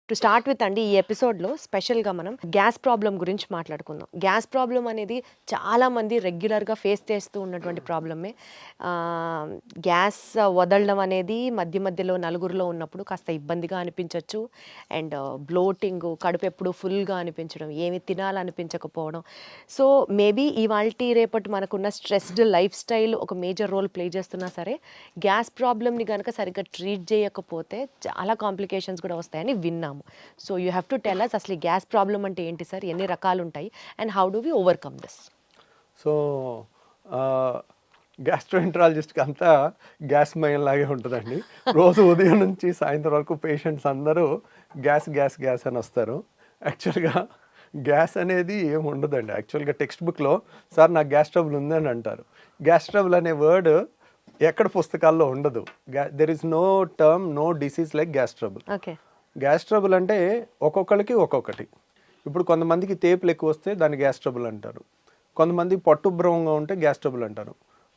To start with అండి ఈ ఎపిసోడ్లో స్పెషల్గా మనం గ్యాస్ ప్రాబ్లం గురించి మాట్లాడుకుందాం. గ్యాస్ ప్రాబ్లం అనేది చాలామంది రెగ్యులర్గా ఫేస్ చేస్తూ ఉన్నటువంటి ప్రాబ్లమే. గ్యాస్ వదలడం అనేది మధ్య మధ్యలో నలుగురిలో ఉన్నప్పుడు కాస్త ఇబ్బందిగా అనిపించవచ్చు. అండ్ బ్లోటింగ్, కడుపు ఎప్పుడు ఫుల్గా అనిపించడం, ఏమి తినాలనిపించకపోవడం. సో మేబీ ఇవాల్టి రేపటి మనకున్న స్ట్రెస్డ్ లైఫ్ స్టైల్ ఒక మేజర్ రోల్ ప్లే చేస్తున్నా సరే గ్యాస్ ప్రాబ్లమ్ని కనుక సరిగ్గా ట్రీట్ చేయకపోతే చాలా కాంప్లికేషన్స్ కూడా వస్తాయని విన్నాము. So you have to tell us అసలు గ్యాస్ ప్రాబ్లం అంటే ఏంటి సార్, ఎన్ని రకాలు ఉంటాయి and how do we overcome this? So గ్యాస్ట్రోఎంట్రాలజిస్ట్కి అంతా గ్యాస్ మయం లాగే ఉంటుందండి. రోజు ఉదయం నుంచి సాయంత్రం వరకు పేషెంట్స్ అందరూ గ్యాస్ గ్యాస్ గ్యాస్ అని వస్తారు. యాక్చువల్గా గ్యాస్ అనేది ఏమి ఉండదండి. యాక్చువల్గా టెక్స్ట్ బుక్లో సార్ నాకు గ్యాస్ ట్రబుల్ ఉందని అంటారు. గ్యాస్ ట్రబుల్ అనే వర్డ్ ఎక్కడ పుస్తకాల్లో ఉండదు. There is no term, no disease like gas trouble. Okay, gas trouble అంటే ఒక్కొక్కరికి ఒక్కొక్కటి. ఇప్పుడు కొంతమందికి తేపులు ఎక్కువ వస్తే దాన్ని గ్యాస్ ట్రబుల్ అంటారు. కొంతమంది పట్టుభ్రమంగా ఉంటే గ్యాస్ ట్రబుల్ అంటారు.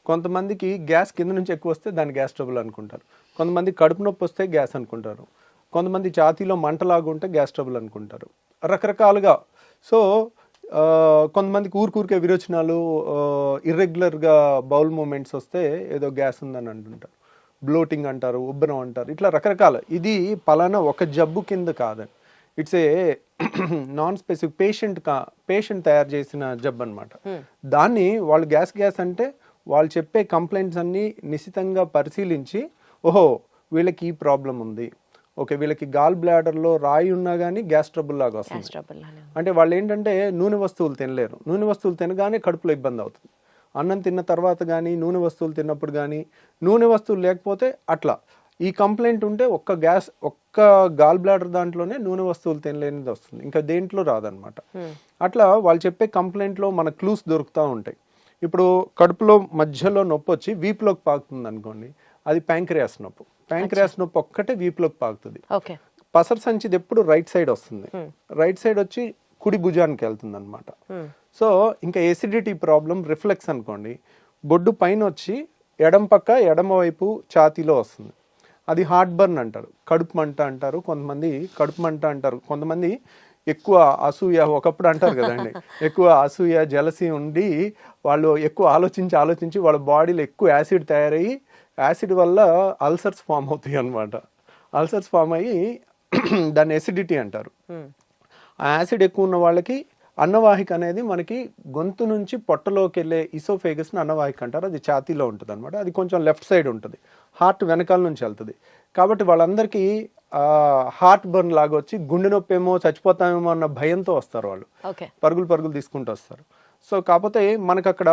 కొంతమందికి గ్యాస్ కింద నుంచి ఎక్కువ వస్తే దాన్ని గ్యాస్ ట్రబుల్ అనుకుంటారు. కొంతమంది కడుపు నొప్పి వస్తే గ్యాస్ అనుకుంటారు. కొంతమంది ఛాతీలో మంటలాగా ఉంటే గ్యాస్ ట్రబుల్ అనుకుంటారు. రకరకాలుగా. సో కొంతమందికి ఊరికే విరోచనాలు, ఇర్రెగ్యులర్గా బౌల్ మూమెంట్స్ వస్తే ఏదో గ్యాస్ ఉందని అంటుంటారు. బ్లోటింగ్ అంటారు, ఉబ్బరం అంటారు, ఇట్లా రకరకాల. ఇది పలానా ఒక జబ్బు కింద కాదండి. It's a non specific patient తయారు చేసిన జబ్బు అనమాట. దాన్ని వాళ్ళు గ్యాస్ అంటే వాళ్ళు చెప్పే కంప్లైంట్స్ అన్నీ నిశితంగా పరిశీలించి, ఓహో వీళ్ళకి ఈ ప్రాబ్లం ఉంది, ఓకే వీళ్ళకి గాల్ బ్లాడర్లో రాయి ఉన్నా కానీ గ్యాస్ ట్రబుల్ లాగా వస్తుంది. అంటే వాళ్ళు ఏంటంటే నూనె వస్తువులు తినలేరు. నూనె వస్తువులు తినగానే కడుపులో ఇబ్బంది అవుతుంది. అన్నం తిన్న తర్వాత కానీ, నూనె వస్తువులు తిన్నప్పుడు కానీ, నూనె వస్తువులు లేకపోతే అట్లా. ఈ కంప్లైంట్ ఉంటే ఒక్క గాల్ బ్లాడర్ దాంట్లోనే నూనె వస్తువులు తినలేనిది వస్తుంది, ఇంకా దేంట్లో రాదనమాట. అట్లా వాళ్ళు చెప్పే కంప్లైంట్లో మన క్లూస్ దొరుకుతూ ఉంటాయి. ఇప్పుడు కడుపులో మధ్యలో నొప్పి వచ్చి వీపులోకి పాకుతుంది అనుకోండి, అది ప్యాంక్రియాస్ నొప్పి. ప్యాంక్రియాస్ నొప్పి ఒక్కటే వీపులోకి పాకుతుంది. పసర సంచిది ఎప్పుడు రైట్ సైడ్ వస్తుంది. రైట్ సైడ్ వచ్చి కుడి భుజానికి వెళ్తుంది అనమాట. సో ఇంకా ఎసిడిటీ ప్రాబ్లం, రిఫ్లెక్స్ అనుకోండి, బొడ్డు పైన వచ్చి ఎడమ వైపు ఛాతీలో వస్తుంది. అది హార్ట్ బర్న్ అంటారు, కడుపు మంట అంటారు. కొంతమంది కడుపు మంట అంటారు. కొంతమంది ఎక్కువ అసూయ, ఒకప్పుడు అంటారు కదండి, ఎక్కువ అసూయ జలసి ఉండి వాళ్ళు ఎక్కువ ఆలోచించి వాళ్ళ బాడీలో ఎక్కువ యాసిడ్ తయారయ్యి, యాసిడ్ వల్ల అల్సర్స్ ఫామ్ అవుతాయి అనమాట. అల్సర్స్ ఫామ్ అయ్యి దాన్ని ఎసిడిటీ అంటారు. ఆ యాసిడ్ ఎక్కువ ఉన్న వాళ్ళకి అన్నవాహిక అనేది మనకి గొంతు నుంచి పొట్టలోకి వెళ్ళే ఇసోఫేగస్ని అన్నవాహిక అంటారు. అది ఛాతీలో ఉంటుంది అనమాట. అది కొంచెం లెఫ్ట్ సైడ్ ఉంటుంది, హార్ట్ వెనకాల నుంచి వెళ్తుంది. కాబట్టి వాళ్ళందరికీ హార్ట్ బర్న్ లాగా వచ్చి గుండె నొప్పి ఏమో, చచ్చిపోతామేమో అన్న భయంతో వస్తారు. వాళ్ళు పరుగులు తీసుకుంటూ వస్తారు. సో కాకపోతే మనకు అక్కడ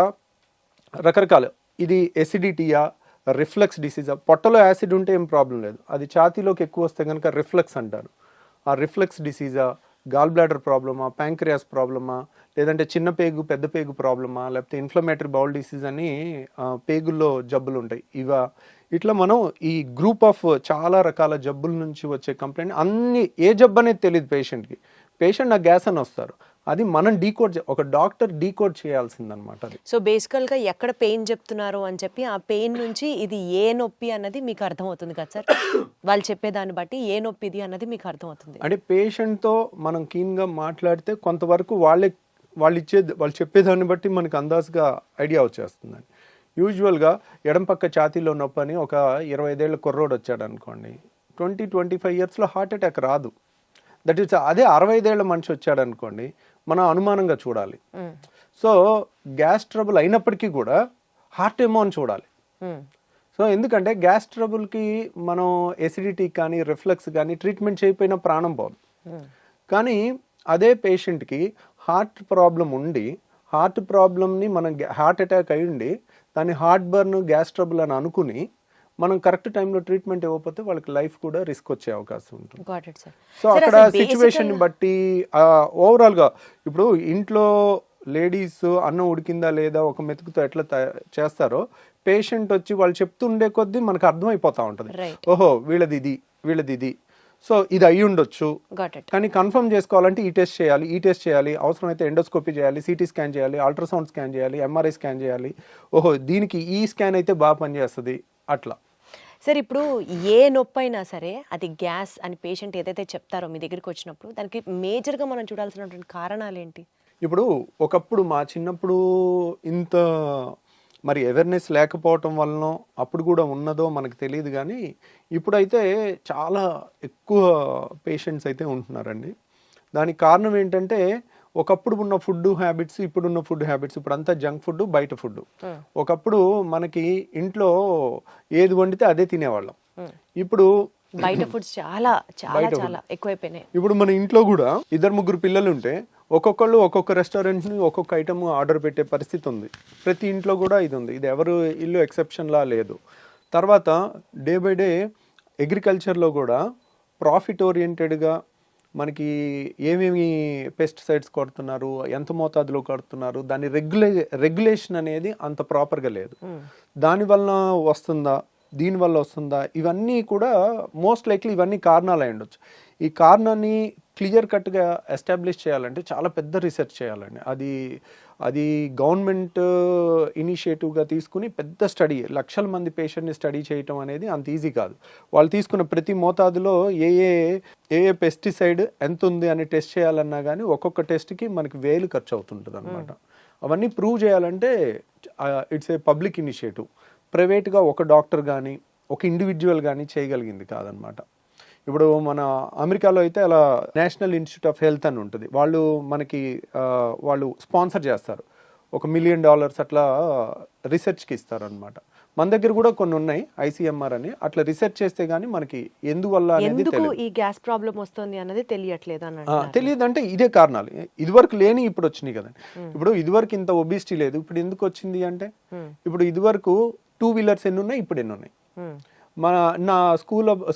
రకరకాలు, ఇది ఎసిడిటీయా, రిఫ్లెక్స్ డిసీజా. పొట్టలో యాసిడ్ ఉంటే ఏం ప్రాబ్లం లేదు, అది ఛాతీలోకి ఎక్కువ వస్తే కనుక రిఫ్లెక్స్ అంటారు. ఆ రిఫ్లెక్స్ డిసీజా, గాల్ బ్లాడర్ ప్రాబ్లమా, ప్యాంక్రియాస్ ప్రాబ్లమా, లేదంటే చిన్న పేగు పెద్ద పేగు ప్రాబ్లమా, లేకపోతే ఇన్ఫ్లమేటరీ బౌల్ డిసీజ్ అని పేగుల్లో జబ్బులు ఉంటాయి. ఇట్లా మనం ఈ గ్రూప్ ఆఫ్ చాలా రకాల జబ్బుల నుంచి వచ్చే కంప్లైంట్ అన్ని, ఏ జబ్బు అనేది తెలియదు పేషెంట్కి. పేషెంట్ నాకు గ్యాస్ అని వస్తారు, అది మనం ఒక డాక్టర్ డీకోడ్ చేయాల్సిందనమాట. అది సో బేసికల్గా ఎక్కడ పెయిన్ చెప్తున్నారు అని చెప్పి ఆ పెయిన్ నుంచి ఇది ఏ నొప్పి అన్నది మీకు అర్థమవుతుంది కదా సార్? వాళ్ళు చెప్పేదాన్ని బట్టి ఏ నొప్పి ఇది అన్నది మీకు అర్థమవుతుంది. అంటే పేషెంట్తో మనం కీన్గా మాట్లాడితే కొంతవరకు వాళ్ళు చెప్పేదాన్ని బట్టి మనకు అందాజుగా ఐడియా వచ్చేస్తుందండి. యూజువల్గా ఎడం పక్క ఛాతీలో నొప్పి అని ఒక 25 ఏళ్ల కుర్రోడు వచ్చాడు అనుకోండి, 25 ఇయర్స్లో హార్ట్ అటాక్ రాదు. దట్ ఈస్ అదే 65 ఏళ్ల మనిషి వచ్చాడు అనుకోండి, మనం అనుమానంగా చూడాలి. సో గ్యాస్ ట్రబుల్ అయినప్పటికీ కూడా హార్ట్ ఏమో అని చూడాలి. సో ఎందుకంటే గ్యాస్ ట్రబుల్కి మనం ఎసిడిటీ కానీ రిఫ్లెక్స్ కానీ ట్రీట్మెంట్ చేయకపోయినా ప్రాణం పోదు. కానీ అదే పేషెంట్కి హార్ట్ ప్రాబ్లం ఉండి, హార్ట్ ప్రాబ్లమ్ని మనం హార్ట్ అటాక్ అయి ఉండి దాన్ని హార్ట్ బర్న్, గ్యాస్ ట్రబుల్ అని అనుకుని మనం కరెక్ట్ టైంలో ట్రీట్మెంట్ ఇవ్వకపోతే వాళ్ళకి లైఫ్ కూడా రిస్క్ వచ్చే అవకాశం ఉంటుంది. సో అక్కడ సిచ్యువేషన్ బట్టి ఓవరాల్గా ఇప్పుడు ఇంట్లో లేడీస్ అన్నం ఉడికిందా లేదా ఒక మెతుకుతో ఎట్లా చేస్తారో, పేషెంట్ వచ్చి వాళ్ళు చెప్తుండే కొద్దీ మనకు అర్థమైపోతా ఉంటుంది, ఓహో వీళ్ళది ఇది, సో ఇది అయ్యి ఉండొచ్చు. కానీ కన్ఫర్మ్ చేసుకోవాలంటే ఈ టెస్ట్ చేయాలి, అవసరమైతే ఎండోస్కోపీ చేయాలి, సిటీ స్కాన్ చేయాలి, అల్ట్రాసౌండ్ స్కాన్ చేయాలి, ఎంఆర్ఐ స్కాన్ చేయాలి. ఓహో దీనికి ఈ స్కాన్ అయితే బాగా పనిచేస్తుంది అట్లా. సరే ఇప్పుడు ఏ నొప్పి అయినా సరే అది గ్యాస్ అని పేషెంట్ ఏదైతే చెప్తారో మీ దగ్గరికి వచ్చినప్పుడు దానికి మేజర్గా మనం చూడాల్సినటువంటి కారణాలు ఏంటి? ఇప్పుడు ఒకప్పుడు మా చిన్నప్పుడు ఇంత మరి అవేర్నెస్ లేకపోవటం వలన అప్పుడు కూడా ఉన్నదో మనకు తెలియదు, కానీ ఇప్పుడైతే చాలా ఎక్కువ పేషెంట్స్ అయితే ఉంటున్నారండి. దానికి కారణం ఏంటంటే ఒకప్పుడు ఉన్న ఫుడ్ హ్యాబిట్స్, ఇప్పుడున్న ఫుడ్ హ్యాబిట్స్, ఇప్పుడు అంతా జంక్ ఫుడ్, బయట ఫుడ్. ఒకప్పుడు మనకి ఇంట్లో ఏది వండితే అదే తినేవాళ్ళం. ఇప్పుడు బయట ఫుడ్స్ చాలా చాలా చాలా ఎక్కువైపోయినాయి. ఇప్పుడు మన ఇంట్లో కూడా 2-3 పిల్లలు ఉంటే ఒక్కొక్కళ్ళు ఒక్కొక్క రెస్టారెంట్ని ఒక్కొక్క ఐటమ్ ఆర్డర్ పెట్టే పరిస్థితి ఉంది. ప్రతి ఇంట్లో కూడా ఇది ఉంది. ఇది ఎవరు ఇల్లు ఎక్సెప్షన్లా లేదు. తర్వాత డే బై డే అగ్రికల్చర్లో కూడా ప్రాఫిట్ ఓరియంటెడ్గా మనకి ఏమేమి పెస్టిసైడ్స్ కొడుతున్నారు, ఎంత మోతాదులో కొడుతున్నారు, దాని రెగ్యులేషన్ అనేది అంత ప్రాపర్గా లేదు. దానివల్ల వస్తుందా, దీనివల్ల వస్తుందా, ఇవన్నీ కూడా మోస్ట్ లైక్లీ ఇవన్నీ కారణాలు అయి ఉండొచ్చు. ఈ కారణాన్ని క్లియర్ కట్గా ఎస్టాబ్లిష్ చేయాలంటే చాలా పెద్ద రీసెర్చ్ చేయాలండి. అది గవర్నమెంట్ ఇనిషియేటివ్గా తీసుకుని పెద్ద స్టడీ, లక్షల మంది పేషెంట్ని స్టడీ చేయటం అనేది అంత ఈజీ కాదు. వాళ్ళు తీసుకున్న ప్రతి మోతాదులో ఏ ఏ పెస్టిసైడ్ ఎంత ఉంది అని టెస్ట్ చేయాలన్నా కానీ ఒక్కొక్క టెస్ట్కి మనకి 1000 ఖర్చు అవుతుంటుంది అనమాట. అవన్నీ ప్రూవ్ చేయాలంటే ఇట్స్ ఏ పబ్లిక్ ఇనిషియేటివ్. ప్రైవేట్గా ఒక డాక్టర్ కానీ ఒక ఇండివిజువల్ కానీ చేయగలిగింది కాదనమాట. ఇప్పుడు మన అమెరికాలో అయితే అలా నేషనల్ ఇన్స్టిట్యూట్ ఆఫ్ హెల్త్ అని ఉంటుంది. వాళ్ళు స్పాన్సర్ చేస్తారు. $1 మిలియన్ అట్లా రీసెర్చ్కి ఇస్తారు అనమాట. మన దగ్గర కూడా కొన్ని ఉన్నాయి, ICMR అని. అట్లా రీసెర్చ్ చేస్తే గానీ మనకి ఎందువల్ల అనేది ఈ గ్యాస్ ప్రాబ్లం వస్తుంది అన్నది తెలియట్లేదు అన్నట్టు. తెలియదు అంటే ఇదే కారణాలు. ఇదివరకు లేని ఇప్పుడు వచ్చినాయి కదండి. ఇప్పుడు ఇదివరకు ఇంత ఒబిసిటీ లేదు, ఇప్పుడు ఎందుకు వచ్చింది అంటే ఇప్పుడు ఇదివరకు 2 వీలర్స్ ఎన్ని ఉన్నాయి, ఇప్పుడు ఎన్ని ఉన్నాయి. నా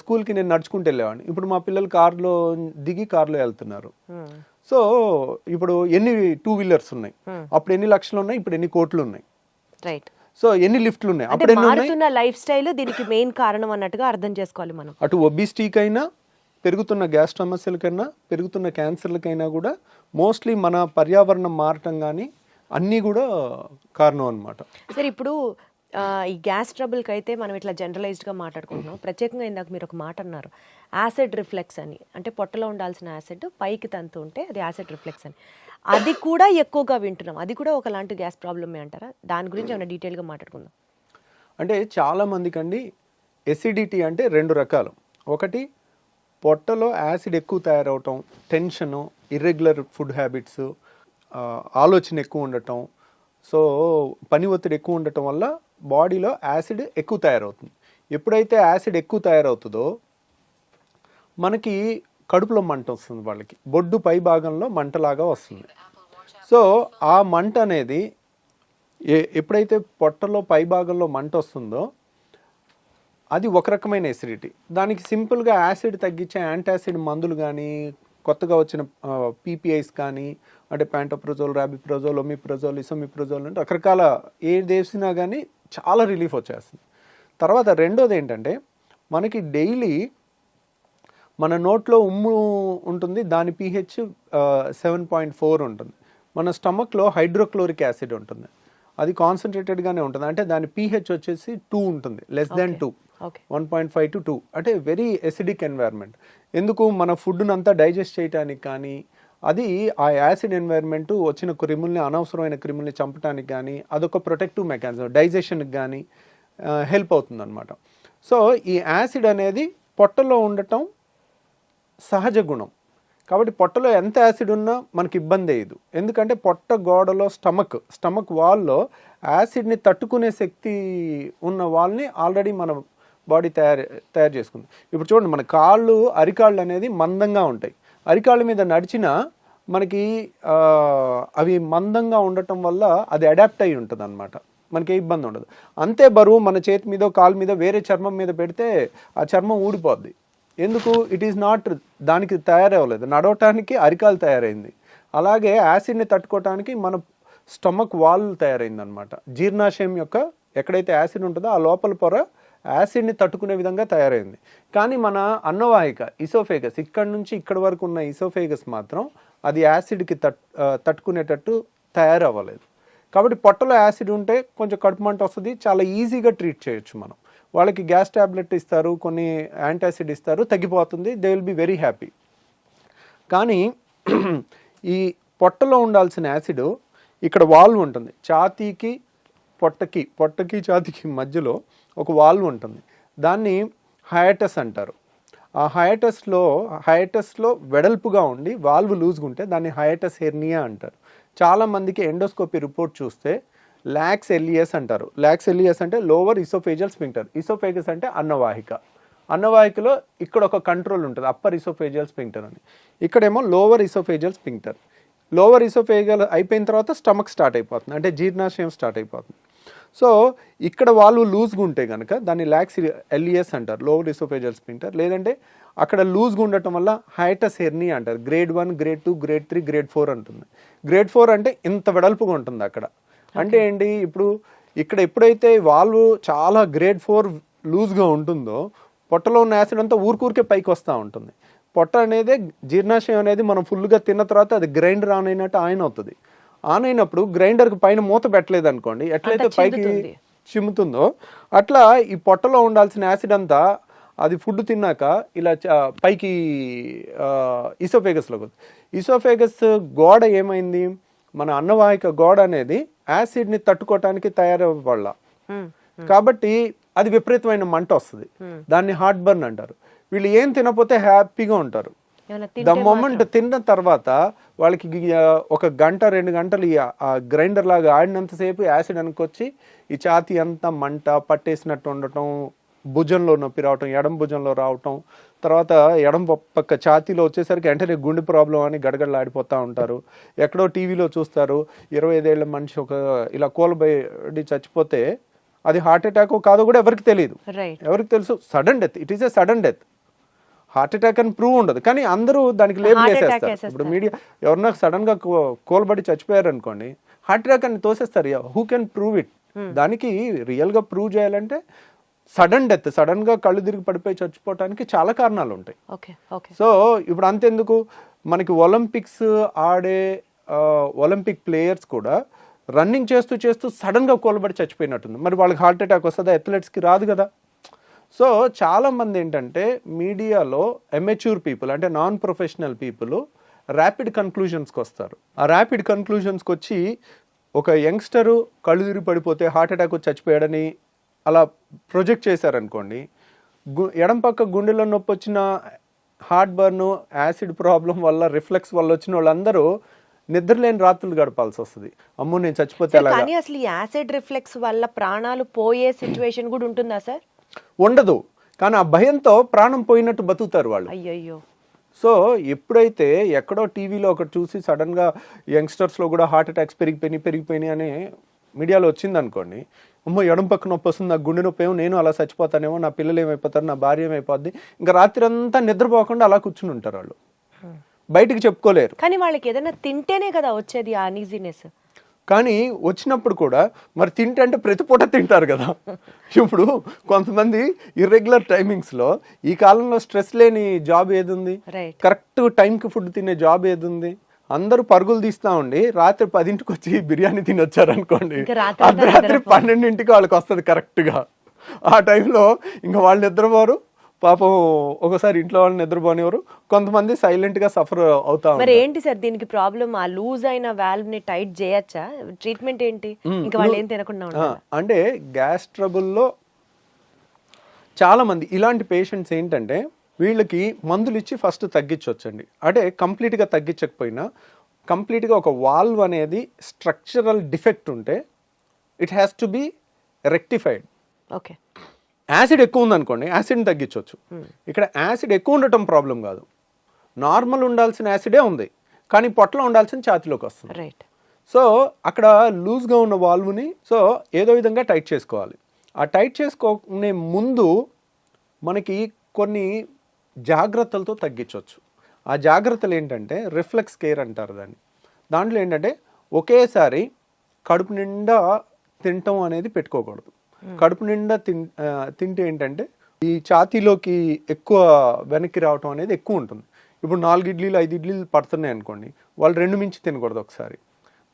స్కూల్కి నేను నడుచుకుంటూ వెళ్ళేవాడిని. ఇప్పుడు మా పిల్లలు కార్లో దిగి కార్లో వెళ్తున్నారు. సో ఇప్పుడు ఎన్ని 2 వీలర్స్ ఉన్నాయి, అప్పుడు ఎన్ని లక్షలు ఉన్నాయి, ఇప్పుడు ఎన్ని కోట్లు ఉన్నాయి. రైట్. సో ఎన్ని లిఫ్ట్లు ఉన్నాయి, అప్పుడు మారుతున్న లైఫ్ స్టైల్ దీనికి మెయిన్ కారణం అన్నట్టుగా అర్థం చేసుకోవాలి మనం. అటు ఒబిసిటీకైనా, పెరుగుతున్న గ్యాస్ సమస్యలకైనా, పెరుగుతున్న క్యాన్సర్లకైనా కూడా మోస్ట్లీ మన పర్యావరణం మారటం కానీ అన్నీ కూడా కారణం అనమాట. సరే ఇప్పుడు ఈ గ్యాస్ ట్రబుల్కి అయితే మనం ఇట్లా జనరలైజ్డ్గా మాట్లాడుకుంటున్నాం. ప్రత్యేకంగా ఇందాక మీరు ఒక మాట అన్నారు, యాసిడ్ రిఫ్లెక్స్ అని. అంటే పొట్టలో ఉండాల్సిన యాసిడ్ పైకి తంతు ఉంటే అది యాసిడ్ రిఫ్లెక్స్ అని. అది కూడా ఎక్కువగా వింటున్నాం. అది కూడా ఒకలాంటి గ్యాస్ ప్రాబ్లమే అంటారా? దాని గురించి ఏమైనా డీటెయిల్గా మాట్లాడుకుందాం. అంటే చాలా మందికి అండి ఎసిడిటీ అంటే 2 రకాలు. ఒకటి పొట్టలో యాసిడ్ ఎక్కువ తయారవటం, టెన్షను, ఇర్రెగ్యులర్ ఫుడ్ హ్యాబిట్స్, ఆలోచన ఎక్కువ ఉండటం, సో పని ఒత్తిడి ఎక్కువ ఉండటం వల్ల బాడీలో యాసిడ్ ఎక్కువ తయారవుతుంది. ఎప్పుడైతే యాసిడ్ ఎక్కువ తయారవుతుందో మనకి కడుపులో మంట వస్తుంది, వాళ్ళకి బొడ్డు పై భాగంలో మంటలాగా వస్తుంది. సో ఆ మంట అనేది ఎప్పుడైతే పొట్టలో పై భాగంలో మంట వస్తుందో అది ఒక రకమైన ఎసిడిటీ. దానికి సింపుల్గా యాసిడ్ తగ్గించే యాంటాసిడ్ మందులు కానీ, కొత్తగా వచ్చిన PPIs కానీ, అంటే ప్యాంటోప్రజోల్, రాబిప్రజోల్, ఒమిప్రజోల్, ఇసోమిప్రజోల్ అంటే రకరకాల ఏది వేసినా కానీ చాలా రిలీఫ్ వచ్చేస్తుంది. తర్వాత రెండోది ఏంటంటే మనకి డైలీ మన నోట్లో ఉమ్ము ఉంటుంది, దాని pH 7.4 ఉంటుంది. మన స్టమక్లో హైడ్రోక్లోరిక్ యాసిడ్ ఉంటుంది, అది కాన్సన్ట్రేటెడ్గానే ఉంటుంది. అంటే దాని pH వచ్చేసి 2 ఉంటుంది, <2, 1.5 to 2. అంటే వెరీ ఎసిడిక్ ఎన్వైర్న్మెంట్. ఎందుకు మన ఫుడ్ని అంతా డైజెస్ట్ చేయడానికి కానీ, అది ఆ యాసిడ్ ఎన్వైర్న్మెంట్ వచ్చిన క్రిముల్ని, అనవసరమైన క్రిముల్ని చంపడానికి కానీ అదొక ప్రొటెక్టివ్ మెకానిజం, డైజెషన్కి కానీ హెల్ప్ అవుతుంది అనమాట. సో ఈ యాసిడ్ అనేది పొట్టలో ఉండటం సహజ గుణం. కాబట్టి పొట్టలో ఎంత యాసిడ్ ఉన్నా మనకి ఇబ్బంది అయ్యదు. ఎందుకంటే పొట్ట గోడలో స్టమక్ వాల్లో యాసిడ్ని తట్టుకునే శక్తి ఉన్న వాళ్ళని ఆల్రెడీ మన బాడీ తయారు చేసుకుంది. ఇప్పుడు చూడండి, మన అరికాళ్ళు అనేది మందంగా ఉంటాయి. అరికాళ్ళ మీద నడిచినా మనకి అవి మందంగా ఉండటం వల్ల అది అడాప్ట్ అయి ఉంటుంది అనమాట, మనకి ఏ ఇబ్బంది ఉండదు. అంతే బరువు మన చేతి మీద, కాలు మీద, వేరే చర్మం మీద పెడితే ఆ చర్మం ఊడిపోద్ది. ఎందుకు? ఇట్ ఈస్ నాట్, దానికి తయారవ్వలేదు. నడవటానికి అరికాలు తయారైంది. అలాగే యాసిడ్ని తట్టుకోవటానికి మన స్టమక్ వాల్ తయారైంది అనమాట. జీర్ణాశయం యొక్క ఎక్కడైతే యాసిడ్ ఉంటుందో ఆ లోపల పొర యాసిడ్ని తట్టుకునే విధంగా తయారైంది. కానీ మన అన్నవాహిక, ఇసోఫేగస్, ఇక్కడ నుంచి ఇక్కడ వరకు ఉన్న ఇసోఫేగస్ మాత్రం అది యాసిడ్కి తట్టుకునేటట్టు తయారవ్వలేదు. కాబట్టి పొట్టలో యాసిడ్ ఉంటే కొంచెం కడుపు మంట వస్తుంది, చాలా ఈజీగా ట్రీట్ చేయొచ్చు మనం. వాళ్ళకి గ్యాస్ ట్యాబ్లెట్ ఇస్తారు, కొన్ని యాంటాసిడ్ ఇస్తారు, తగ్గిపోతుంది, they will be very happy. కానీ ఈ పొట్టలో ఉండాల్సిన యాసిడ్ ఇక్కడ వాల్వ్ ఉంటుంది, ఛాతీకి పొట్టకి ఛాతీకి మధ్యలో ఒక వాల్వ్ ఉంటుంది, దాన్ని హయాటస్ అంటారు. ఆ హయాటస్లో వెడల్పుగా ఉండి వాల్వ్ లూజ్గా ఉంటే దాన్ని హయాటస్ హెర్నియా అంటారు. చాలామందికి ఎండోస్కోపీ రిపోర్ట్ చూస్తే లాక్స్ ఎలియస్ అంటారు. లాక్స్ ఎలియస్ అంటే లోవర్ ఇసోఫేజియల్ స్ఫింక్టర్, ఇసోఫేగస్ అంటే అన్నవాహికలో ఇక్కడ ఒక కంట్రోల్ ఉంటుంది, అప్పర్ ఇసోఫేజియల్ స్ఫింక్టర్ అని. ఇక్కడేమో lower oesophageal sphincter. Lower oesophageal అయిపోయిన తర్వాత స్టమక్ స్టార్ట్ అయిపోతుంది, అంటే జీర్ణాశయం స్టార్ట్ అయిపోతుంది. సో ఇక్కడ వాళ్ళు లూజ్గా ఉంటే కనుక దాన్ని లాక్స్ ఎలియస్ అంటారు, లోవర్ ఇసోఫేజియల్ స్ఫింక్టర్. లేదంటే అక్కడ లూజ్గా ఉండటం వల్ల హైటస్ హెర్నియా అంటారు. గ్రేడ్ 1, గ్రేడ్ 2, గ్రేడ్ 3, గ్రేడ్ 4 ఉంటుంది. గ్రేడ్ 4 అంటే ఇంత వెడల్పుగా ఉంటుంది అక్కడ. అంటే ఏంటి, ఇప్పుడు ఇక్కడ ఎప్పుడైతే వాల్వ్ చాలా గ్రేడ్ 4 లూజ్గా ఉంటుందో పొట్టలో ఉన్న యాసిడ్ అంతా ఊరికే పైకి వస్తూ ఉంటుంది. పొట్ట అనేది జీర్ణాశయం అనేది మనం ఫుల్గా తిన్న తర్వాత అది గ్రైండర్ ఆన్ అయినట్టు ఆన్ అవుతుంది. ఆన్ అయినప్పుడు గ్రైండర్కి పైన మూత పెట్టలేదు అనుకోండి, ఎట్లయితే పైకి చిమ్ముతుందో అట్లా ఈ పొట్టలో ఉండాల్సిన యాసిడ్ అంతా అది ఫుడ్ తిన్నాక ఇలా పైకి ఇసోఫేగస్లోకి వస్తుంది. ఇసోఫేగస్ గోడ ఏమైంది, మన అన్నవాహిక గోడ అనేది యాసిడ్ని తట్టుకోవటానికి తయారవ్వాల, కాబట్టి అది విపరీతమైన మంట వస్తుంది, దాన్ని హార్ట్ బర్న్ అంటారు. వీళ్ళు ఏం తినకపోతే హ్యాపీగా ఉంటారు. ద మొమెంట్ తిన్న తర్వాత వాళ్ళకి ఒక గంట 2 గంటలు ఆ గ్రైండర్ లాగా ఆడినంతసేపు యాసిడ్ అనుకొచ్చి ఈ ఛాతీ అంతా మంట పట్టేసినట్టు ఉండటం, భుజంలో నొప్పి రావటం, ఎడం భుజంలో రావటం, తర్వాత ఎడం పక్క ఛాతీలో వచ్చేసరికి వెంటనే గుండె ప్రాబ్లం అని గడగడలాడిపోతూ ఉంటారు. ఎక్కడో టీవీలో చూస్తారు 25 ఏళ్ల మనిషి ఒక ఇలా కూలబడి చచ్చిపోతే అది హార్ట్ అటాక్ కాదో కూడా ఎవరికి తెలియదు. ఎవరికి తెలుసు, sudden death, it is a sudden death. Heart attack అని ప్రూవ్ ఉండదు, కానీ అందరూ దానికి లేబుల్ వేసేస్తారు. ఇప్పుడు మీడియా ఎవరన్నా సడన్ గా కోల్బడి చచ్చిపోయారు అనుకోండి, హార్ట్ అటాక్ అని తోసేస్తారు. Who can prove it? దానికి రియల్ గా ప్రూవ్ చేయాలంటే సడన్ డెత్, సడన్ గా కళ్ళు తిరిగి పడిపోయి చచ్చిపోవటానికి చాలా కారణాలు ఉంటాయి. సో ఇప్పుడు అంతెందుకు, మనకి ఒలింపిక్స్ ఆడే ఒలింపిక్ ప్లేయర్స్ కూడా రన్నింగ్ చేస్తూ సడన్ గా కోల్బడి చచ్చిపోయినట్టుంది. మరి వాళ్ళకి హార్ట్ అటాక్ వస్తుందా? అథ్లెట్స్కి రాదు కదా. సో చాలామంది ఏంటంటే మీడియాలో ఎమెచ్యూర్ పీపుల్ అంటే నాన్ ప్రొఫెషనల్ పీపుల్ ర్యాపిడ్ కన్క్లూజన్స్కి వస్తారు. ఆ ర్యాపిడ్ కన్క్లూజన్స్కి వచ్చి ఒక యంగ్స్టరు కళ్ళు తిరిగి పడిపోతే హార్ట్ అటాక్ వచ్చి చచ్చిపోయాడని అలా ప్రొజెక్ట్ చేశారనుకోండి, ఎడం పక్క గుండెలో నొప్పి వచ్చిన హార్ట్ బర్న్, యాసిడ్ ప్రాబ్లం వల్ల, రిఫ్లెక్స్ వల్ల వచ్చిన వాళ్ళందరూ నిద్రలేని రాత్రులు గడపాల్సి వస్తుంది. అమ్మో నేను చచ్చిపోతే అలా. కానీ అసలు ఈ యాసిడ్ రిఫ్లెక్స్ వల్ల ప్రాణాలు పోయే సిచ్యువేషన్ కూడా ఉంటుందా సార్? ఉండదు, కానీ ఆ భయంతో ప్రాణం పోయినట్టు బతుకుతారు వాళ్ళు. అయ్యయ్యో. సో ఎప్పుడైతే ఎక్కడో టీవీలో ఒకటి చూసి సడన్గా యంగ్స్టర్స్లో కూడా హార్ట్ అటాక్స్ పెరిగిపోయినాయి అని మీడియాలో వచ్చింది అనుకోండి, అమ్మో ఎడం పక్క నొప్పి వస్తుంది, నాకు గుండె నొప్పి ఏమో, నేను అలా చచ్చిపోతానేమో, నా పిల్లలు ఏమైపోతారు, నా భార్య ఏమైపోద్ది, ఇంకా రాత్రి అంతా నిద్రపోకుండా అలా కూర్చుని ఉంటారు వాళ్ళు, బయటికి చెప్పుకోలేరు. కానీ వాళ్ళకి ఏదైనా తింటేనే కదా వచ్చేది ఆ అనీజీనెస్. కానీ వచ్చినప్పుడు కూడా మరి తింటే అంటే ప్రతి పూట తింటారు కదా. ఇప్పుడు కొంతమంది ఇర్రెగ్యులర్ టైమింగ్స్లో, ఈ కాలంలో స్ట్రెస్ లేని జాబ్ ఏది ఉంది, కరెక్ట్ టైంకి ఫుడ్ తినే జాబ్ ఏది ఉంది? అందరూ పరుగులు తీస్తా ఉండి రాత్రి 10ంటికి వచ్చి బిర్యానీ తినొచ్చారు అనుకోండి, అర్ధరాత్రి 12ంటికి వాళ్ళకి వస్తుంది కరెక్ట్గా. ఆ టైంలో ఇంకా వాళ్ళు నిద్రపోరు, పాపం ఒకసారి ఇంట్లో వాళ్ళు నిద్రపోనివారు, కొంతమంది సైలెంట్ గా సఫర్ అవుతా. మరి ఏంటి సార్ దీనికి ప్రాబ్లం? ఆ లూజ్ అయిన వాల్వ్ ని టైట్ చేయొచ్చా? ట్రీట్మెంట్ ఏంటి? ఇంకా వాళ్ళు ఏం తినకుండా ఉంటారు అంటే గ్యాస్ ట్రబుల్లో చాలా మంది ఇలాంటి పేషెంట్స్ ఏంటంటే వీళ్ళకి మందులు ఇచ్చి ఫస్ట్ తగ్గించవచ్చండి. అంటే కంప్లీట్గా తగ్గించకపోయినా కంప్లీట్గా ఒక వాల్వ్ అనేది స్ట్రక్చరల్ డిఫెక్ట్ ఉంటే it has to be rectified. Okay. Acid ఎక్కువ ఉందనుకోండి, యాసిడ్ని తగ్గించవచ్చు. ఇక్కడ యాసిడ్ ఎక్కువ ఉండటం ప్రాబ్లం కాదు, నార్మల్ ఉండాల్సిన యాసిడే ఉంది, కానీ పొట్టలో ఉండాల్సిన ఛాతీలోకి వస్తుంది. రైట్. సో అక్కడ లూజ్గా ఉన్న వాల్వ్ని సో ఏదో విధంగా టైట్ చేసుకోవాలి. ఆ టైట్ చేసుకునే ముందు మనకి కొన్ని జాగ్రత్తలతో తగ్గించవచ్చు. ఆ జాగ్రత్తలు ఏంటంటే రిఫ్లెక్స్ కేర్ అంటారు దాన్ని. దాంట్లో ఏంటంటే ఒకేసారి కడుపు నిండా తినటం అనేది పెట్టుకోకూడదు. కడుపు నిండా తింటే ఏంటంటే ఈ ఛాతీలోకి ఎక్కువ వెనక్కి రావటం అనేది ఎక్కువ ఉంటుంది. ఇప్పుడు 4 ఇడ్లీలు 5 ఇడ్లీలు పడుతున్నాయి అనుకోండి, వాళ్ళు 2 మించి తినకూడదు. ఒకసారి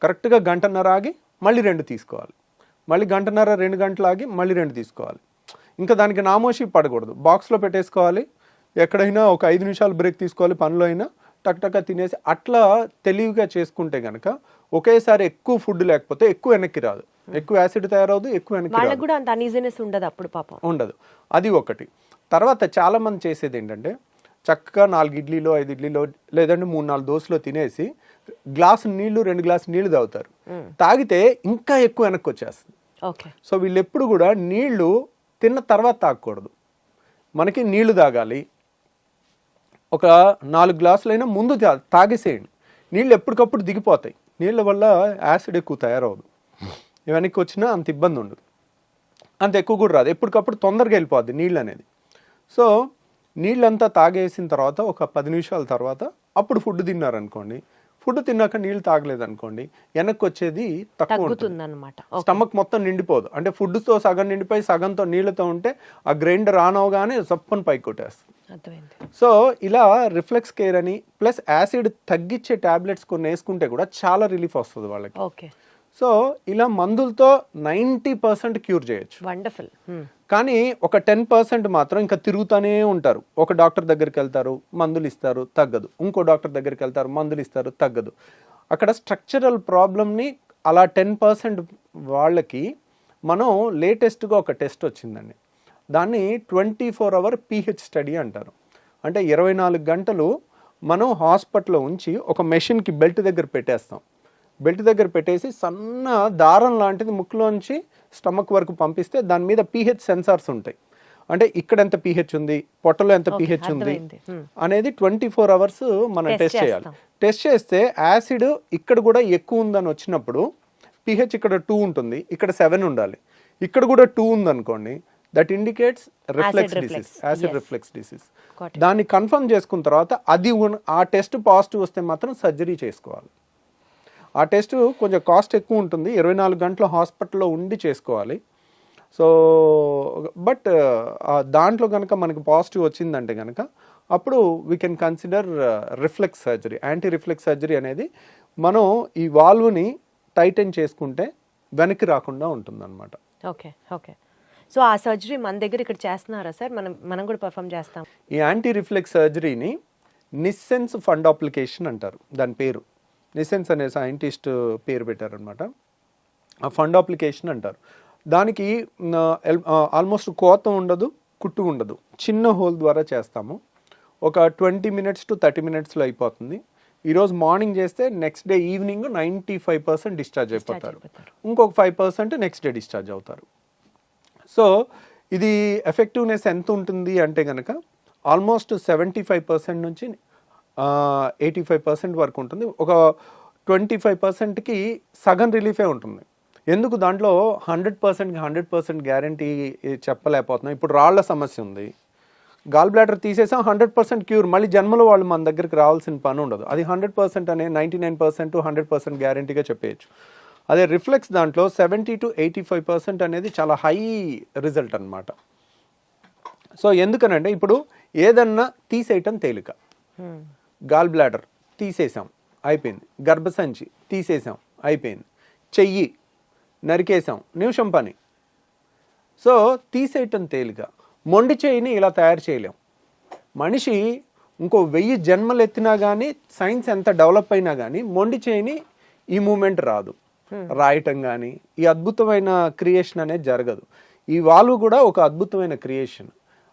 కరెక్ట్గా 1.5 గంట ఆగి మళ్ళీ 2 తీసుకోవాలి, మళ్ళీ 1.5 2 గంటలు ఆగి మళ్ళీ 2 తీసుకోవాలి. ఇంకా దానికి నామోషి పడకూడదు, బాక్స్లో పెట్టేసుకోవాలి, ఎక్కడైనా ఒక 5 నిమిషాలు బ్రేక్ తీసుకోవాలి, పనిలో అయినా టక్ తినేసి అట్లా తెలివిగా చేసుకుంటే కనుక ఒకేసారి ఎక్కువ ఫుడ్ లేకపోతే ఎక్కువ వెనక్కి రాదు, ఎక్కువ యాసిడ్ తయారవదు, ఎక్కువ వెనక్కి వాళ్ళకి రాదు, కూడా అంత అన్ఈజీనెస్ ఉండదు అప్పుడు పాపం. ఉండదు. అది ఒకటి. తర్వాత చాలా మంది చేసేది ఏంటంటే చక్కగా 4 ఇడ్లీలో 5 ఇడ్లీలో లేదంటే 3-4 దోశలో తినేసి గ్లాసు నీళ్లు 2 గ్లాసు నీళ్లు తాగుతారు. తాగితే ఇంకా ఎక్కువ వెనక్కి వచ్చేస్తుంది. ఓకే. సో వీళ్ళు ఎప్పుడు కూడా నీళ్లు తిన్న తర్వాత తాగకూడదు, మనకి నీళ్లు తాగాలి. ఒక 4 గ్లాసులైనా ముందు తాగేసేయండి, నీళ్ళు ఎప్పటికప్పుడు దిగిపోతాయి, నీళ్ళ వల్ల యాసిడ్ ఎక్కువ తయారవదు, వెనక్కి వచ్చినా అంత ఇబ్బంది ఉండదు, అంత ఎక్కువ కూడా రాదు, ఎప్పటికప్పుడు తొందరగా వెళ్ళిపోద్ది నీళ్ళు అనేది. సో నీళ్ళంతా తాగేసిన తర్వాత ఒక 10 నిమిషాల తర్వాత అప్పుడు ఫుడ్ తిన్నారనుకోండి, ఫుడ్ తిన్నాక నీళ్ళు తాగలేదనుకోండి, వెనక్కి వచ్చేది తక్కువ ఉంటుంది అన్నమాట. స్టమక్ మొత్తం నిండిపోదు. అంటే ఫుడ్తో సగం నిండిపోయి సగంతో నీళ్ళతో ఉంటే ఆ గ్రైండర్ ఆన్ అవగానే సప్పని పైకి కొట్టేస్తుంది. సో ఇలా రిఫ్లెక్స్ కేర్ అని ప్లస్ యాసిడ్ తగ్గించే టాబ్లెట్స్ కొన్ని వేసుకుంటే కూడా చాలా రిలీఫ్ వస్తుంది వాళ్ళకి. ఓకే. సో ఇలా మందులతో 90% క్యూర్ చేయొచ్చు. వండర్ఫుల్. కానీ ఒక 10% మాత్రం ఇంకా తిరుగుతూనే ఉంటారు. ఒక డాక్టర్ దగ్గరికి వెళ్తారు, మందులు ఇస్తారు, తగ్గదు, ఇంకో డాక్టర్ దగ్గరికి వెళ్తారు, మందులు ఇస్తారు, తగ్గదు. అక్కడ స్ట్రక్చరల్ ప్రాబ్లమ్ని అలా 10% వాళ్ళకి మనం లేటెస్ట్గా ఒక టెస్ట్ వచ్చిందండి, దాన్ని 24 hour pH స్టడీ అంటారు. అంటే 24 గంటలు మనం హాస్పిటల్లో ఉంచి ఒక మెషిన్కి బెల్ట్ దగ్గర పెట్టేస్తాం, బెల్ట్ దగ్గర పెట్టేసి సన్న దారం లాంటిది ముక్కులోంచి స్టమక్ వరకు పంపిస్తే దాని మీద pH సెన్సార్స్ ఉంటాయి. అంటే ఇక్కడ ఎంత pH ఉంది, పొట్టలో ఎంత pH ఉంది అనేది 24 hours మనం టెస్ట్ చేయాలి. టెస్ట్ చేస్తే యాసిడ్ ఇక్కడ కూడా ఎక్కువ ఉందని వచ్చినప్పుడు pH ఇక్కడ 2 ఉంటుంది, ఇక్కడ 7 ఉండాలి, ఇక్కడ కూడా 2 ఉందనుకోండి, that indicates reflex disease, acid reflex disease. దాన్ని కన్ఫర్మ్ చేసుకున్న తర్వాత అది ఆ టెస్ట్ పాజిటివ్ వస్తే మాత్రం సర్జరీ చేసుకోవాలి. ఆ టెస్ట్ కొంచెం కాస్ట్ ఎక్కువ ఉంటుంది, 24 గంటల హాస్పిటల్లో ఉండి చేసుకోవాలి. సో బట్ దాంట్లో కనుక మనకి పాజిటివ్ వచ్చిందంటే కనుక అప్పుడు we can consider reflex surgery. Anti reflex surgery అనేది మనం ఈ వాల్వ్ని టైటన్ చేసుకుంటే వెనక్కి రాకుండా ఉంటుందన్నమాట. ఓకే. ఓకే. సో ఆ సర్జరీ మన దగ్గర ఇక్కడ చేస్తున్నారా సార్? మనం కూడా పర్ఫామ్ చేస్తాం. ఈ యాంటీ రిఫ్లెక్స్ సర్జరీని నిస్సెన్స్ ఫండాప్లికేషన్ అంటారు, దాని పేరు నిస్సెన్స్ అనే సైంటిస్ట్ పేరు పెట్టారనమాట. ఆ ఫండాప్లికేషన్ అంటారు. దానికి ఆల్మోస్ట్ కోత ఉండదు, కుట్టు ఉండదు, చిన్న హోల్ ద్వారా చేస్తాము. ఒక 20 minutes to 30 minutes అయిపోతుంది. ఈరోజు మార్నింగ్ చేస్తే నెక్స్ట్ డే ఈవినింగ్ 95% డిశ్చార్జ్ అయిపోతారు, ఇంకొక 5% నెక్స్ట్ డే డిశ్చార్జ్ అవుతారు. సో ఇది ఎఫెక్టివ్నెస్ ఎంత ఉంటుంది అంటే కనుక ఆల్మోస్ట్ 75% నుంచి 85% వరకు ఉంటుంది. ఒక 25%కి సగం రిలీఫే ఉంటుంది. ఎందుకు దాంట్లో 100%కి 100% గ్యారంటీ చెప్పలేకపోతున్నాం. ఇప్పుడు రాళ్ల సమస్య ఉంది, గాల్ బ్లాడర్ తీసేసాం, 100% క్యూర్, మళ్ళీ జన్మలో వాళ్ళు మన దగ్గరికి రావాల్సిన పని ఉండదు. అది 100% అనే 99% 100% గ్యారంటీగా చెప్పేయచ్చు. అదే రిఫ్లెక్స్ దాంట్లో 70 to 85% అనేది చాలా హై రిజల్ట్ అనమాట. సో ఎందుకనంటే ఇప్పుడు ఏదన్నా తీసేయటం తేలిక, గాల్ బ్లాడర్ తీసేసాం అయిపోయింది, గర్భసంచి తీసేసాం అయిపోయింది, చెయ్యి నరికేసాం నిమిషం పని. సో తీసేయటం తేలిక, మొండి చెయ్యిని ఇలా తయారు చేయలేం. మనిషి ఇంకో 1000 జన్మలు ఎత్తినా కానీ, సైన్స్ ఎంత డెవలప్ అయినా కానీ మొండి చెయ్యిని ఈ మూమెంట్ రాదు, రాయటం కానీ ఈ అద్భుతమైన క్రియేషన్ అనేది జరగదు. ఈ వాల్వ్ కూడా ఒక అద్భుతమైన క్రియేషన్,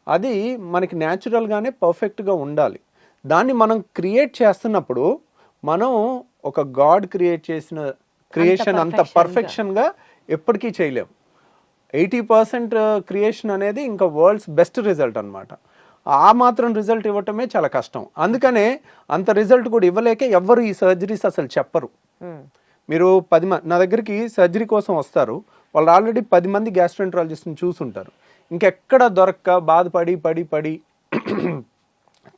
అది మనకి న్యాచురల్గానే పర్ఫెక్ట్గా ఉండాలి. దాన్ని మనం క్రియేట్ చేస్తున్నప్పుడు మనం ఒక గాడ్ క్రియేట్ చేసిన క్రియేషన్ అంత పర్ఫెక్షన్గా ఎప్పటికీ చేయలేం. 80% క్రియేషన్ అనేది ఇంకా వరల్డ్స్ బెస్ట్ రిజల్ట్ అనమాట. ఆ మాత్రం రిజల్ట్ ఇవ్వటమే చాలా కష్టం. అందుకనే అంత రిజల్ట్ కూడా ఇవ్వలేక ఎవ్వరు ఈ సర్జరీస్ అసలు చెప్పరు. మీరు 10 మంది నా దగ్గరికి సర్జరీ కోసం వస్తారు, వాళ్ళు ఆల్రెడీ 10 మంది గ్యాస్ట్రోఎంట్రాలజిస్ట్ని చూసుంటారు. ఇంకెక్కడ దొరక్క బాధపడి పడి పడి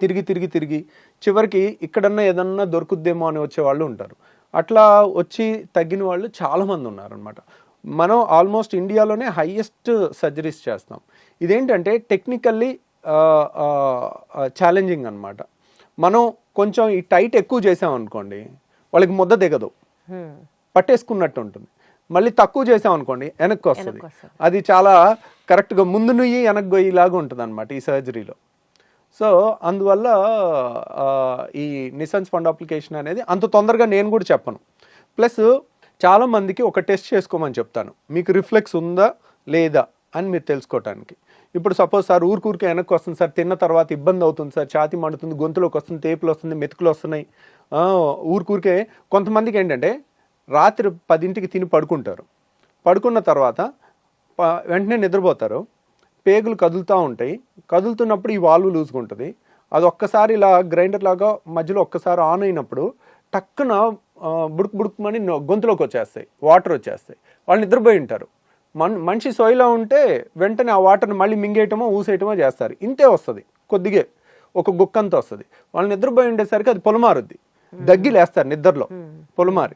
తిరిగి చివరికి ఇక్కడన్నా ఏదన్నా దొరుకుద్దేమో అని వచ్చే వాళ్ళు ఉంటారు. అట్లా వచ్చి తగ్గిన వాళ్ళు చాలామంది ఉన్నారనమాట. మనం ఆల్మోస్ట్ ఇండియాలోనే హైయెస్ట్ సర్జరీస్ చేస్తాం. ఇదేంటంటే టెక్నికల్లీ ఛాలెంజింగ్ అనమాట. మనం కొంచెం ఈ టైట్ ఎక్కువ చేసామనుకోండి వాళ్ళకి ముద్ద దిగదు, పట్టేసుకున్నట్టు ఉంటుంది. మళ్ళీ తక్కువ చేసాం అనుకోండి వెనక్కి వస్తుంది. వెనక్కి వస్తుంది. అది చాలా కరెక్ట్గా ముందు నుయ్యి వెనక్కి గొయ్యిలాగా ఉంటుంది అనమాట ఈ సర్జరీలో. సో అందువల్ల ఈ నిసన్స్ ఫండ్ అప్లికేషన్ అనేది అంత తొందరగా నేను కూడా చెప్పను. ప్లస్ చాలామందికి ఒక టెస్ట్ చేసుకోమని చెప్తాను, మీకు రిఫ్లెక్స్ ఉందా లేదా అని మీరు తెలుసుకోవటానికి. ఇప్పుడు సపోజ్ సార్ ఊరికే వెనక్కి వస్తుంది సార్, తిన్న తర్వాత ఇబ్బంది అవుతుంది సార్, ఛాతీ మండుతుంది, గొంతులోకి వస్తుంది, తేపులు వస్తుంది, మెతుకులు వస్తున్నాయి, ఊరికే. కొంతమందికి ఏంటంటే రాత్రి 10ంటికి తిని పడుకుంటారు, పడుకున్న తర్వాత వెంటనే నిద్రపోతారు, పేగులు కదులుతూ ఉంటాయి, కదులుతున్నప్పుడు ఈ వాల్వ్ లూజ్గా ఉంటుంది, అది ఒక్కసారి ఇలా గ్రైండర్ లాగా మధ్యలో ఒక్కసారి ఆన్ అయినప్పుడు టక్కున బుడుకు బుడుకుమని గొంతులోకి వచ్చేస్తాయి, వాటర్ వచ్చేస్తాయి. వాళ్ళు నిద్రపోయి ఉంటారు. మనిషి సోయిలో ఉంటే వెంటనే ఆ వాటర్ని మళ్ళీ మింగేయటమో ఊసేయటమో చేస్తారు. ఇంతే వస్తుంది, కొద్దిగా ఒక గుక్కంత వస్తుంది. వాళ్ళు నిద్రపోయి ఉండేసరికి అది పొలమారుద్ది, దగ్గిలేస్తారు నిద్రలో పొలమారి.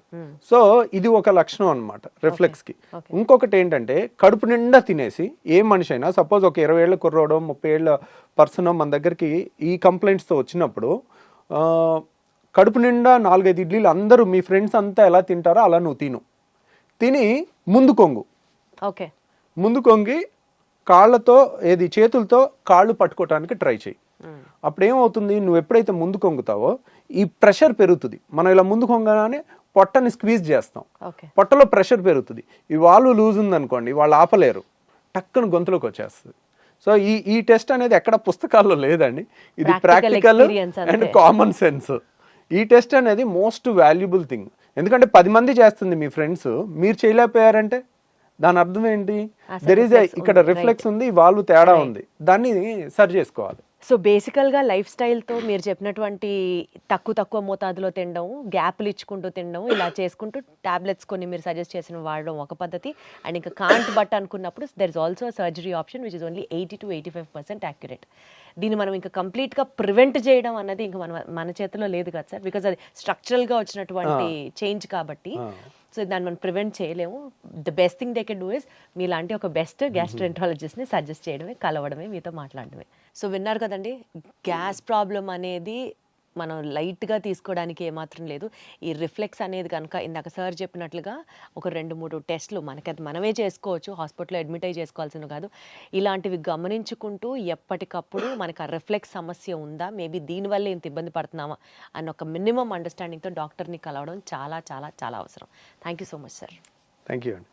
సో ఇది ఒక లక్షణం అనమాట రిఫ్లెక్స్కి. ఇంకొకటి ఏంటంటే కడుపు నిండా తినేసి ఏ మనిషి అయినా, సపోజ్ ఒక 20 ఏళ్ళ కుర్రోడో 30 ఏళ్ళ పర్సన్ మన దగ్గరికి ఈ కంప్లైంట్స్తో వచ్చినప్పుడు, కడుపు నిండా 4-5 ఇడ్లీలు అందరూ మీ ఫ్రెండ్స్ అంతా ఎలా తింటారో అలా నువ్వు తిని ముందు కొంగు, ఓకే, ముందు కొంగి కాళ్ళతో చేతులతో కాళ్ళు పట్టుకోవటానికి ట్రై చేయి. అప్పుడు ఏమవుతుంది, నువ్వు ఎప్పుడైతే ముందు కొంగుతావో ఈ ప్రెషర్ పెరుగుతుంది. మనం ఇలా ముందు కొంగగానే పొట్టని స్క్వీజ్ చేస్తాం, పొట్టలో ప్రెషర్ పెరుగుతుంది. ఈ వాల్వ్ లూజ్ ఉందనుకోండి, వాళ్ళు ఆపలేరు, టక్కున గొంతులోకి వచ్చేస్తుంది. సో ఈ టెస్ట్ అనేది ఎక్కడ పుస్తకాల్లో లేదండి, ఇది ప్రాక్టికల్ అండ్ కామన్ సెన్స్. ఈ టెస్ట్ అనేది మోస్ట్ వాల్యుబుల్ థింగ్. ఎందుకంటే 10 మంది చేస్తుంది మీ ఫ్రెండ్స్, మీరు చేయలేకపోయారంటే దాని అర్థం ఏంటి, ఇక్కడ రిఫ్లెక్స్ ఉంది, వాల్వ్ తేడా ఉంది, దాన్ని సరి చేసుకోవాలి. సో బేసికల్గా లైఫ్ స్టైల్తో మీరు చెప్పినటువంటి తక్కువ మోతాదులో తినడం, గ్యాప్లు ఇచ్చుకుంటూ తినడం, ఇలా చేసుకుంటూ టాబ్లెట్స్ కొన్ని మీరు సజెస్ట్ చేసిన వాడడం ఒక పద్ధతి. అండ్ ఇంకా కాంట్ బట్ అనుకున్నప్పుడు there is also surgery option which is only 80 to 85% accurate. దీన్ని మనం ఇంకా కంప్లీట్గా ప్రివెంట్ చేయడం అన్నది ఇంకా మన చేతిలో లేదు కదా సార్, బికాజ్ అది స్ట్రక్చరల్గా వచ్చినటువంటి చేంజ్ కాబట్టి. సో దాన్ని మనం ప్రివెంట్ చేయలేము. The best thing they can do is మీలాంటి ఒక బెస్ట్ గ్యాస్ట్రెంట్రాలజిస్ట్ని సజెస్ట్ చేయడమే, కలవడమే, మీతో మాట్లాడడమే. సో విన్నారు కదండి, గ్యాస్ ప్రాబ్లం అనేది మనం లైట్గా తీసుకోవడానికి ఏమాత్రం లేదు. ఈ రిఫ్లెక్స్ అనేది కనుక ఇందాక సార్ చెప్పినట్లుగా ఒక 2-3 టెస్టులు మనకి మనమే చేసుకోవచ్చు, హాస్పిటల్లో అడ్మిట్ అయ్యి చేసుకోవాల్సిన కాదు. ఇలాంటివి గమనించుకుంటూ ఎప్పటికప్పుడు మనకు ఆ రిఫ్లెక్స్ సమస్య ఉందా, మేబీ దీనివల్ల ఇంత ఇబ్బంది పడుతున్నామా అన్న ఒక మినిమం అండర్స్టాండింగ్తో డాక్టర్ని కలవడం చాలా చాలా చాలా అవసరం. Thank you so much sir. Thank you అండి.